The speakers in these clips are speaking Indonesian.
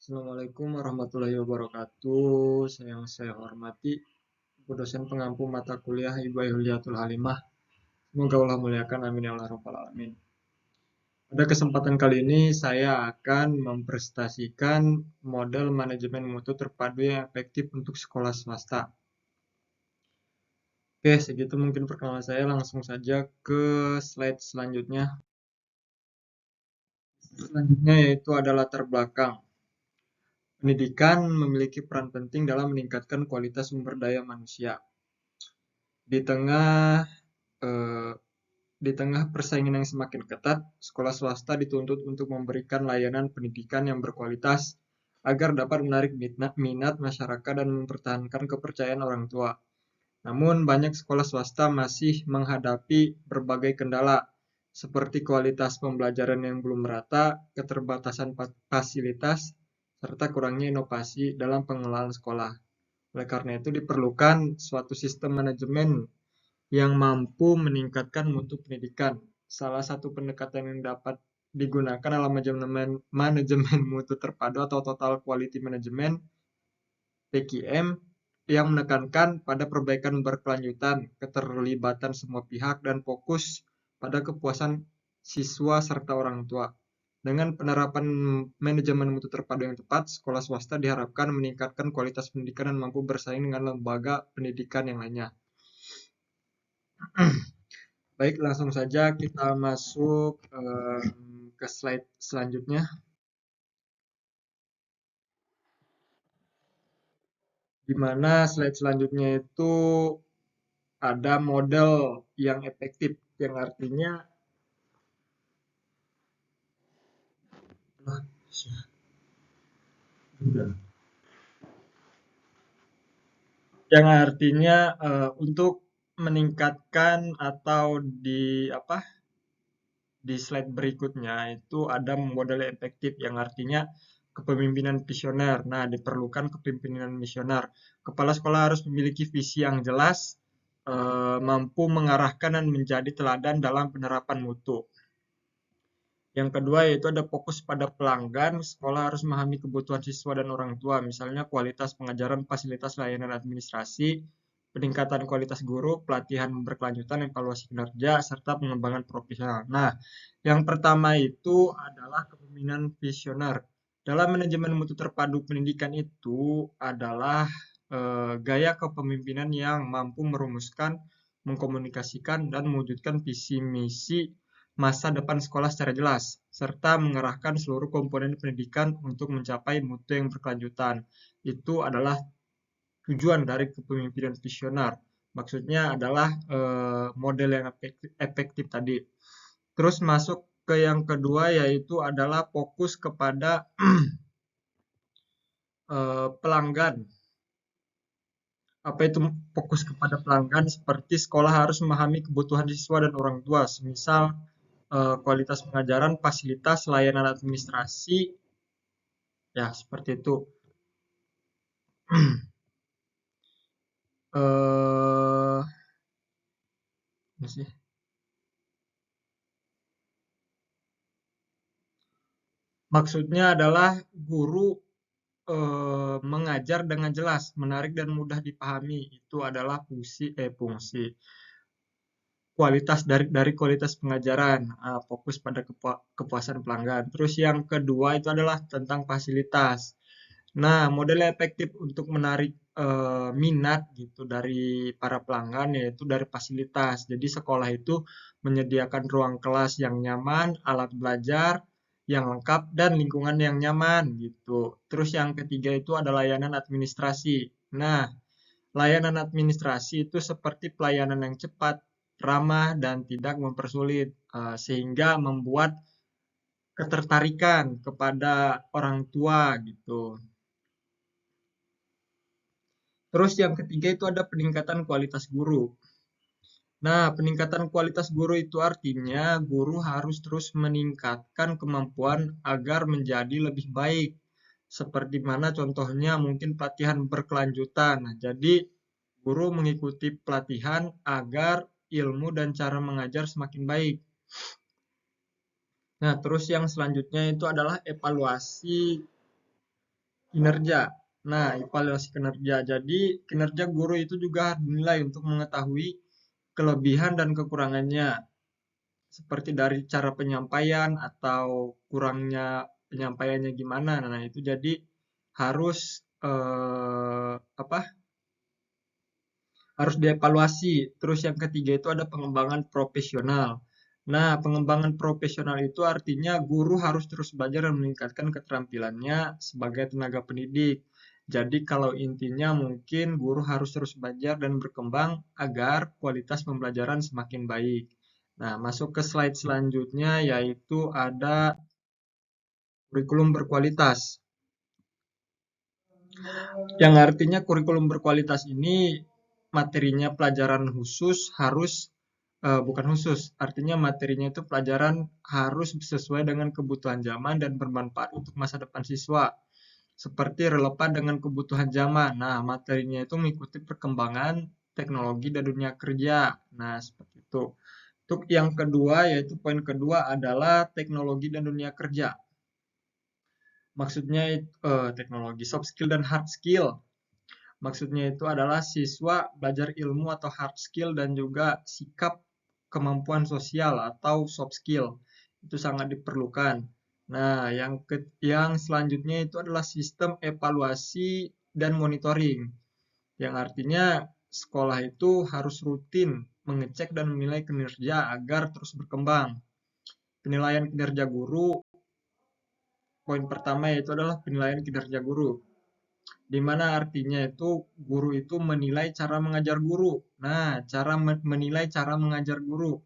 Assalamualaikum warahmatullahi wabarakatuh. Yang saya hormati Bu dosen pengampu mata kuliah Ibu Yuliatul Halimah. Semoga Allah muliakan, amin ya Allah rabbal alamin. Pada kesempatan kali ini saya akan mempresentasikan model manajemen mutu terpadu yang efektif untuk sekolah swasta. Oke, segitu mungkin perkenalan saya. Langsung saja ke slide selanjutnya. Selanjutnya yaitu ada latar belakang. Pendidikan memiliki peran penting dalam meningkatkan kualitas sumber daya manusia. Di tengah eh, di tengah persaingan yang semakin ketat, sekolah swasta dituntut untuk memberikan layanan pendidikan yang berkualitas agar dapat menarik minat masyarakat dan mempertahankan kepercayaan orang tua. Namun, banyak sekolah swasta masih menghadapi berbagai kendala, seperti kualitas pembelajaran yang belum merata, keterbatasan fasilitas, serta kurangnya inovasi dalam pengelolaan sekolah. Oleh karena itu, diperlukan suatu sistem manajemen yang mampu meningkatkan mutu pendidikan. Salah satu pendekatan yang dapat digunakan adalah manajemen mutu terpadu atau Total Quality Management (TQM) yang menekankan pada perbaikan berkelanjutan, keterlibatan semua pihak, dan fokus pada kepuasan siswa serta orang tua. Dengan penerapan manajemen mutu terpadu yang tepat, sekolah swasta diharapkan meningkatkan kualitas pendidikan dan mampu bersaing dengan lembaga pendidikan yang lainnya. Baik, langsung saja kita masuk ke slide selanjutnya. Di mana slide selanjutnya itu ada model yang efektif, yang artinya untuk meningkatkan atau di slide berikutnya itu ada model efektif yang artinya kepemimpinan visioner. Nah, diperlukan kepemimpinan visioner. Kepala sekolah harus memiliki visi yang jelas, mampu mengarahkan dan menjadi teladan dalam penerapan mutu. Yang kedua yaitu ada fokus pada pelanggan. Sekolah harus memahami kebutuhan siswa dan orang tua, misalnya kualitas pengajaran, fasilitas layanan administrasi, peningkatan kualitas guru, pelatihan berkelanjutan, evaluasi kinerja, serta pengembangan profesional. Nah, yang pertama itu adalah kepemimpinan visioner. Dalam manajemen mutu terpadu pendidikan itu adalah gaya kepemimpinan yang mampu merumuskan, mengkomunikasikan, dan mewujudkan visi misi masa depan sekolah secara jelas, serta mengerahkan seluruh komponen pendidikan untuk mencapai mutu yang berkelanjutan. Itu adalah tujuan dari kepemimpinan visioner. Maksudnya adalah model yang efektif tadi. Terus masuk ke yang kedua yaitu adalah fokus kepada pelanggan. Apa itu fokus kepada pelanggan? Seperti sekolah harus memahami kebutuhan siswa dan orang tua, semisal kualitas pengajaran, fasilitas, layanan administrasi, ya seperti itu. eh Maksudnya adalah guru mengajar dengan jelas, menarik dan mudah dipahami. Itu adalah fungsi kualitas dari kualitas pengajaran, fokus pada kepuasan pelanggan. Terus yang kedua itu adalah tentang fasilitas. Nah, model efektif untuk menarik minat gitu dari para pelanggan yaitu dari fasilitas. Jadi sekolah itu menyediakan ruang kelas yang nyaman, alat belajar yang lengkap dan lingkungan yang nyaman gitu. Terus yang ketiga itu ada layanan administrasi. Nah, layanan administrasi itu seperti pelayanan yang cepat, ramah dan tidak mempersulit sehingga membuat ketertarikan kepada orang tua gitu. Terus yang ketiga itu ada peningkatan kualitas guru. Nah, peningkatan kualitas guru itu artinya guru harus terus meningkatkan kemampuan agar menjadi lebih baik. Seperti mana contohnya mungkin pelatihan berkelanjutan. Nah, jadi guru mengikuti pelatihan agar ilmu dan cara mengajar semakin baik. Nah, terus yang selanjutnya itu adalah evaluasi kinerja. Nah, evaluasi kinerja. Jadi, kinerja guru itu juga dinilai untuk mengetahui kelebihan dan kekurangannya, seperti dari cara penyampaian atau kurangnya penyampaiannya gimana. Nah, itu jadi harus apa? Harus dievaluasi. Terus yang ketiga itu ada pengembangan profesional. Nah, pengembangan profesional itu artinya guru harus terus belajar dan meningkatkan keterampilannya sebagai tenaga pendidik. Jadi kalau intinya mungkin guru harus terus belajar dan berkembang agar kualitas pembelajaran semakin baik. Nah, masuk ke slide selanjutnya yaitu ada kurikulum berkualitas. Yang artinya kurikulum berkualitas ini materinya pelajaran khusus harus bukan khusus, artinya materinya itu pelajaran harus sesuai dengan kebutuhan zaman dan bermanfaat untuk masa depan siswa. Seperti relevan dengan kebutuhan zaman. Nah, materinya itu mengikuti perkembangan teknologi dan dunia kerja. Nah, seperti itu. Untuk yang kedua, yaitu poin kedua adalah teknologi dan dunia kerja. Maksudnya teknologi soft skill dan hard skill. Maksudnya itu adalah siswa belajar ilmu atau hard skill dan juga sikap kemampuan sosial atau soft skill. Itu sangat diperlukan. Nah, yang selanjutnya itu adalah sistem evaluasi dan monitoring. Yang artinya sekolah itu harus rutin mengecek dan menilai kinerja agar terus berkembang. Penilaian kinerja guru, poin pertama yaitu adalah penilaian kinerja guru. Di mana artinya itu guru itu menilai cara mengajar guru. Nah, menilai cara mengajar guru.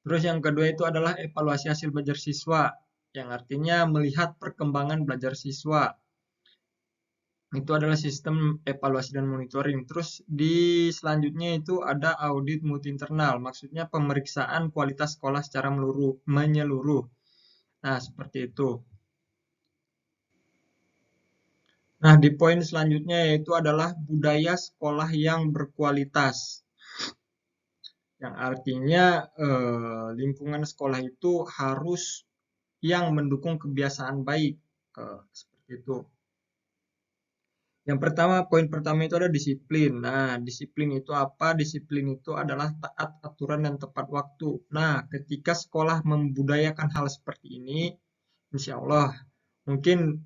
Terus yang kedua itu adalah evaluasi hasil belajar siswa, yang artinya melihat perkembangan belajar siswa. Itu adalah sistem evaluasi dan monitoring. Terus di selanjutnya itu ada audit multi internal, maksudnya pemeriksaan kualitas sekolah secara menyeluruh. Nah, seperti itu. Nah, di poin selanjutnya yaitu adalah budaya sekolah yang berkualitas. Yang artinya lingkungan sekolah itu harus yang mendukung kebiasaan baik. Seperti itu. Yang pertama, poin pertama itu ada disiplin. Nah, disiplin itu apa? Disiplin itu adalah taat aturan dan tepat waktu. Nah, ketika sekolah membudayakan hal seperti ini, insya Allah mungkin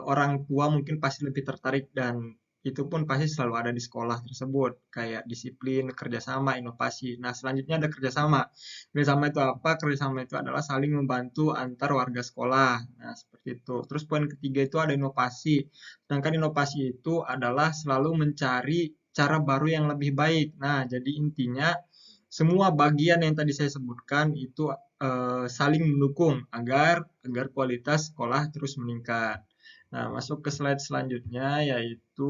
orang tua mungkin pasti lebih tertarik dan itu pun pasti selalu ada di sekolah tersebut kayak disiplin, kerjasama, inovasi. Nah selanjutnya ada kerjasama. Kerjasama itu apa? Kerjasama itu adalah saling membantu antar warga sekolah. Nah seperti itu. Terus poin ketiga itu ada inovasi. Sedangkan inovasi itu adalah selalu mencari cara baru yang lebih baik. Nah jadi intinya semua bagian yang tadi saya sebutkan itu saling mendukung agar kualitas sekolah terus meningkat. Nah, masuk ke slide selanjutnya yaitu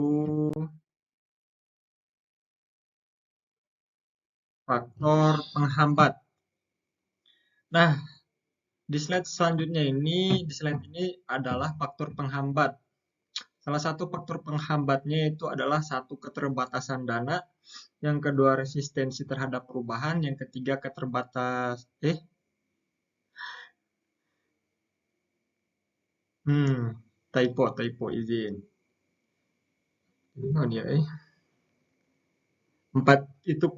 faktor penghambat. Nah, di slide ini adalah faktor penghambat. Salah satu faktor penghambatnya itu adalah satu keterbatasan dana, yang kedua resistensi terhadap perubahan, yang ketiga hmm, typo izin. Oh dia, Empat itu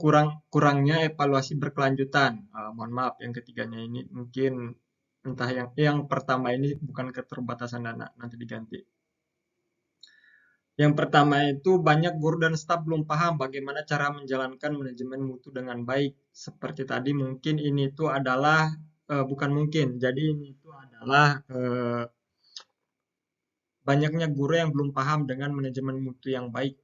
kurangnya evaluasi berkelanjutan. Mohon maaf, yang ketiganya ini mungkin entah yang pertama ini bukan keterbatasan dana, nanti diganti. Yang pertama itu banyak guru dan staf belum paham bagaimana cara menjalankan manajemen mutu dengan baik. Seperti tadi mungkin ini itu adalah bukan mungkin. Jadi ini itu adalah banyaknya guru yang belum paham dengan manajemen mutu yang baik.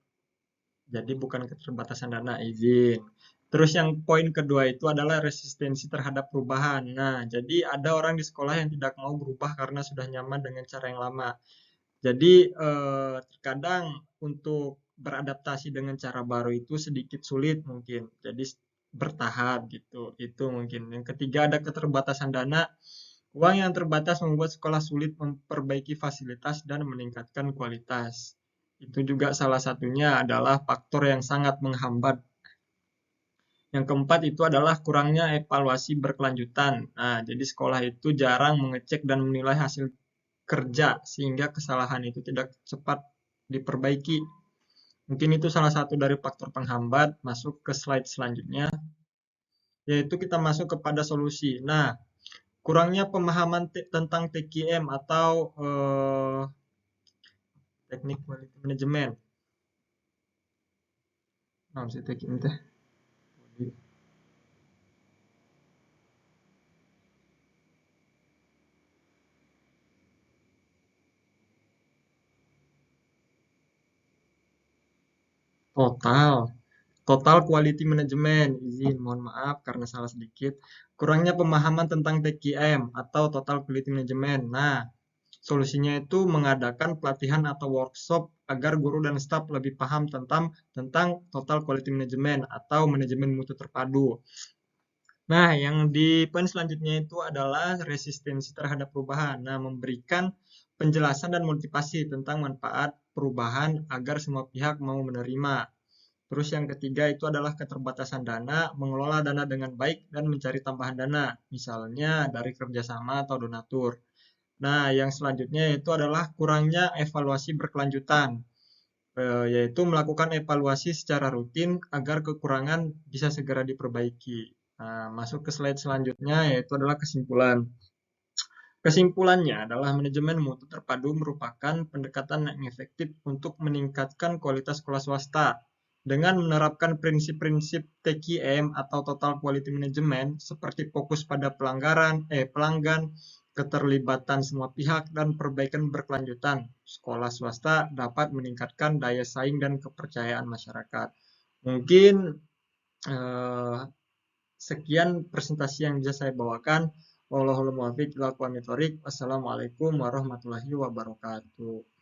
Jadi bukan keterbatasan dana, izin. Terus yang poin kedua itu adalah resistensi terhadap perubahan. Nah, jadi ada orang di sekolah yang tidak mau berubah karena sudah nyaman dengan cara yang lama. Jadi terkadang untuk beradaptasi dengan cara baru itu sedikit sulit mungkin. Jadi bertahap gitu. Itu mungkin. Yang ketiga ada keterbatasan dana. Uang yang terbatas membuat sekolah sulit memperbaiki fasilitas dan meningkatkan kualitas. Itu juga salah satunya adalah faktor yang sangat menghambat. Yang keempat itu adalah kurangnya evaluasi berkelanjutan. Nah, jadi sekolah itu jarang mengecek dan menilai hasil kerja sehingga kesalahan itu tidak cepat diperbaiki. Mungkin itu salah satu dari faktor penghambat. Masuk ke slide selanjutnya, yaitu kita masuk kepada solusi. Nah, kurangnya pemahaman tentang TQM atau teknik quality management. Nah, si TQM teh. Total. Total Quality Management. Izin, mohon maaf karena salah sedikit. Kurangnya pemahaman tentang TQM atau Total Quality Management. Nah, solusinya itu mengadakan pelatihan atau workshop agar guru dan staf lebih paham tentang Total Quality Management atau manajemen mutu terpadu. Nah, yang di poin selanjutnya itu adalah resistensi terhadap perubahan. Nah, memberikan penjelasan dan motivasi tentang manfaat perubahan agar semua pihak mau menerima. Terus yang ketiga itu adalah keterbatasan dana, mengelola dana dengan baik dan mencari tambahan dana, misalnya dari kerjasama atau donatur. Nah, yang selanjutnya itu adalah kurangnya evaluasi berkelanjutan, yaitu melakukan evaluasi secara rutin agar kekurangan bisa segera diperbaiki. Nah, masuk ke slide selanjutnya yaitu adalah kesimpulan. Kesimpulannya adalah manajemen mutu terpadu merupakan pendekatan yang efektif untuk meningkatkan kualitas sekolah swasta. Dengan menerapkan prinsip-prinsip TQM atau Total Quality Management seperti fokus pada pelanggan, keterlibatan semua pihak, dan perbaikan berkelanjutan, sekolah swasta dapat meningkatkan daya saing dan kepercayaan masyarakat. Mungkin eh, sekian presentasi yang bisa saya bawakan. Wallahul muwaffiq ila aqwamit thoriq. Wassalamualaikum warahmatullahi wabarakatuh.